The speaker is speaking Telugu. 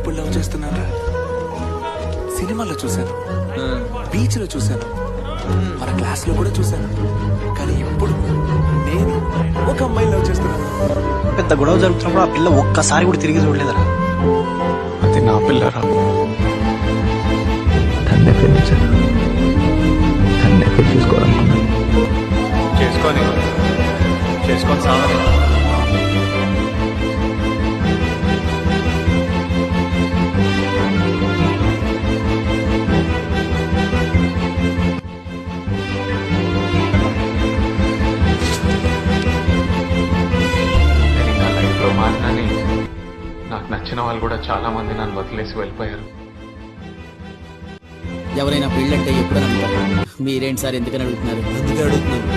ఇప్పుడు లవ్ చేస్తున్నారా? సినిమాలో చూశాను, బీచ్ లో చూశాను, మన క్లాస్ లో కూడా చూశాను. కానీ ఇప్పుడు నేను ఒక అమ్మాయి లవ్ చేస్తున్నాను. పెద్ద గొడవ జరుగుతున్నప్పుడు ఆ పిల్ల ఒక్కసారి కూడా తిరిగి చూడలేదరా. అది నా పిల్లరా. తన్నే ప్రేమించాను, తన్నే పెళ్లి చేసుకోవాలనుకున్నాను. చేసుకొని సాగలేదు. నా లైఫ్లో మారినని నాకు నచ్చిన వాళ్ళు కూడా చాలా మంది నన్ను వదిలేసి వెళ్ళిపోయారు. ఎవరైనా పెళ్ళంటే ఎప్పుడు నమ్ముతారు? మీరేంటి సార్ ఎందుకని అడుగుతున్నారు? అందుకే అడుగుతున్నాను.